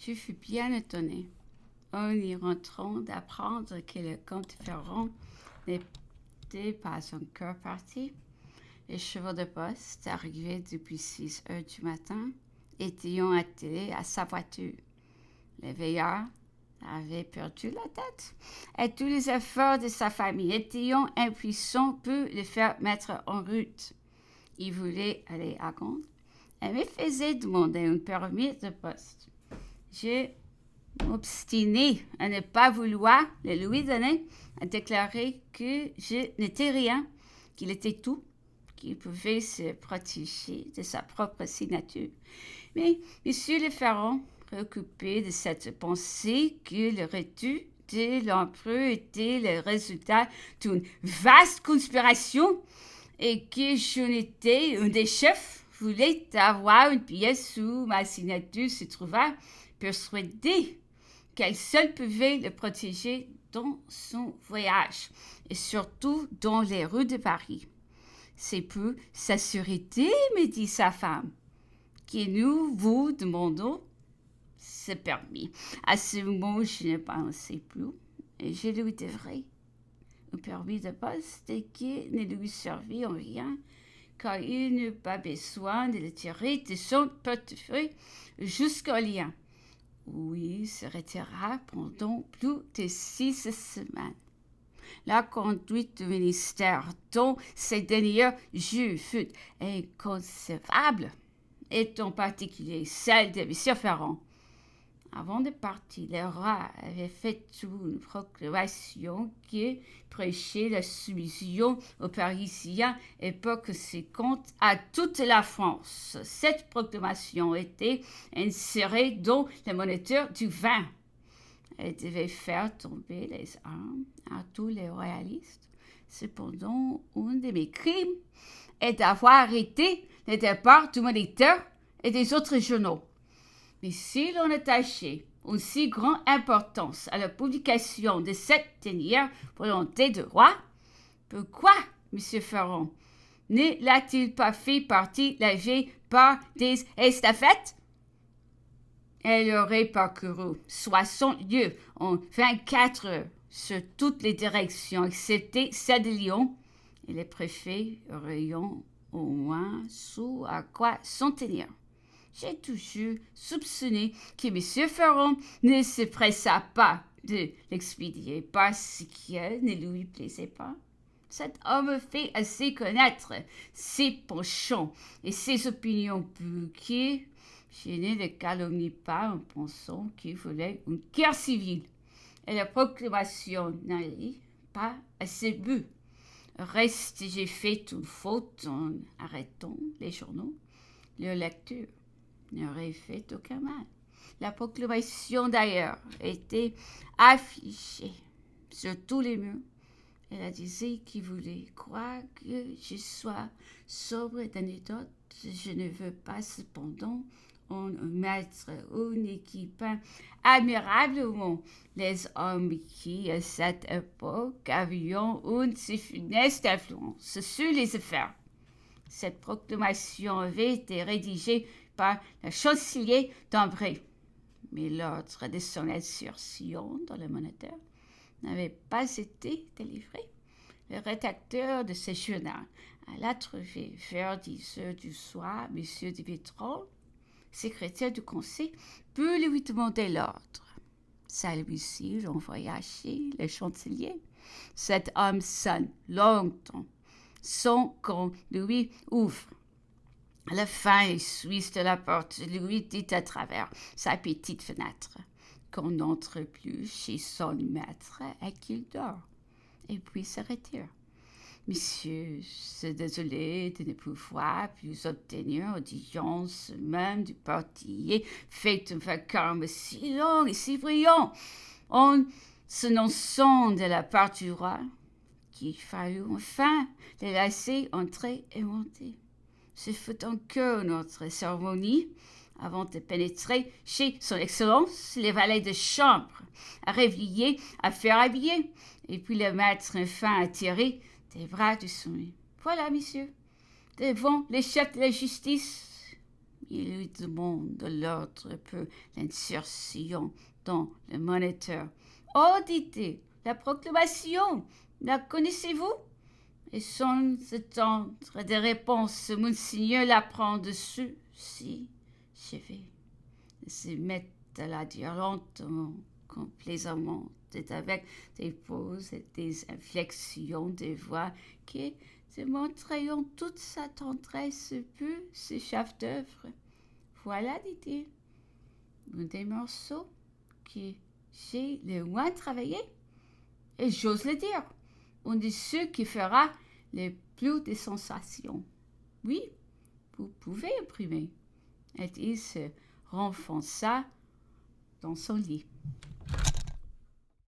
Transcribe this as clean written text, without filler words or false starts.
Je fus bien étonné, en y rentrant, d'apprendre que le comte Ferrand n'était pas encore parti. Les chevaux de poste, arrivés depuis 6 heures du matin, étaient attelés à sa voiture. Le veilleur avait perdu la tête, et tous les efforts de sa famille étaient impuissants pour le faire mettre en route. Il voulait aller à Gand et me faisait demander un permis de poste. Je m'obstinai à ne pas vouloir le lui donner, à déclarer que je n'étais rien, qu'il était tout, qu'il pouvait se protéger de sa propre signature. Mais M. Le Ferrand, préoccupé de cette pensée que le retour de l'empereur était le résultat d'une vaste conspiration et que je n'étais un des chefs, voulait avoir une pièce où ma signature se trouvait, persuadé qu'elle seule pouvait le protéger dans son voyage et surtout dans les rues de Paris. C'est pour sa sûreté, me dit sa femme, que nous vous demandons ce permis. À ce moment, je ne pensais plus et je lui devrais un permis de poste qui ne lui servit en rien, car il n'eut pas besoin de le tirer de son portefeuille jusqu'au lien, où il se retira pendant plus de 6 semaines. La conduite du ministère dans ces derniers jours fut inconcevable, et en particulier celle de M. Ferrand. Avant de partir, le roi avait fait une proclamation qui prêchait la soumission aux Parisiens et par conséquent à toute la France. Cette proclamation était insérée dans le moniteur du vin. Elle devait faire tomber les armes à tous les royalistes. Cependant, un de mes crimes est d'avoir arrêté le départ du moniteur et des autres journaux. Mais si l'on attachait une si grande importance à la publication de cette dernière volonté du roi, pourquoi, M. Ferrand, ne l'a-t-il pas fait partie la veille par des estafettes? Elle aurait parcouru 60 lieues en 24 heures sur toutes les directions, excepté celle de Lyon, et les préfets auraient au moins su à quoi s'en tenir. J'ai toujours soupçonné que M. Ferrand ne se pressa pas de l'expédier parce qu'elle ne lui plaisait pas. Cet homme fait assez connaître ses penchants et ses opinions pour que je ne le calomnie pas en pensant qu'il voulait une guerre civile. Et la proclamation n'allait pas à ce but. Reste, j'ai fait une faute en arrêtant les journaux. Leur lecture n'aurait fait aucun mal. La proclamation, d'ailleurs, était affichée sur tous les murs. Elle disait qu'il voulait croire que je sois sobre d'anecdotes. Je ne veux pas cependant en mettre une équipe admirablement les hommes qui, à cette époque, avaient une si funeste influence sur les affaires. Cette proclamation avait été rédigée par le chancelier d'Ambray, mais l'ordre de son insertion dans le moniteur n'avait pas été délivré. Le rédacteur de ce journal alla trouver vers 10 heures du soir M. de Vitrolles, secrétaire du conseil, pour lui demander l'ordre. Celui-ci l'envoya chez le chancelier. Cet homme sonne longtemps sans qu'on lui ouvre. À la fin, le Suisse de la porte lui dit à travers sa petite fenêtre qu'on n'entre plus chez son maître et qu'il dort, et puis se retire. Monsieur, c'est désolé de ne pouvoir plus obtenir audience même du portier. Faites un vacarme si long et si brillant en s'annonçant de la part du roi qu'il fallut enfin les laisser entrer et monter. Ce fut encore notre cérémonie avant de pénétrer chez son Excellence, les valets de chambre, à réveiller, à faire habiller, et puis le maître enfin à tirer des bras du sommet. Voilà, messieurs, devant les chefs de la justice, Il lui demande de l'ordre pour l'insertion dans le moniteur. Oh, dit-il, la proclamation, la connaissez-vous? Et sans attendre de réponse, Monseigneur la prend dessus. Si, je vais. Il se met à la dire lentement, complaisamment, avec des pauses et des inflexions de voix qui démontreront toute sa tendresse pour ce chef-d'œuvre. Voilà, dit-il, un des morceaux que j'ai le moins travaillé. Et j'ose le dire, un de ceux qui fera le plus de sensations. Oui, vous pouvez imprimer. Et il se renfonça dans son lit.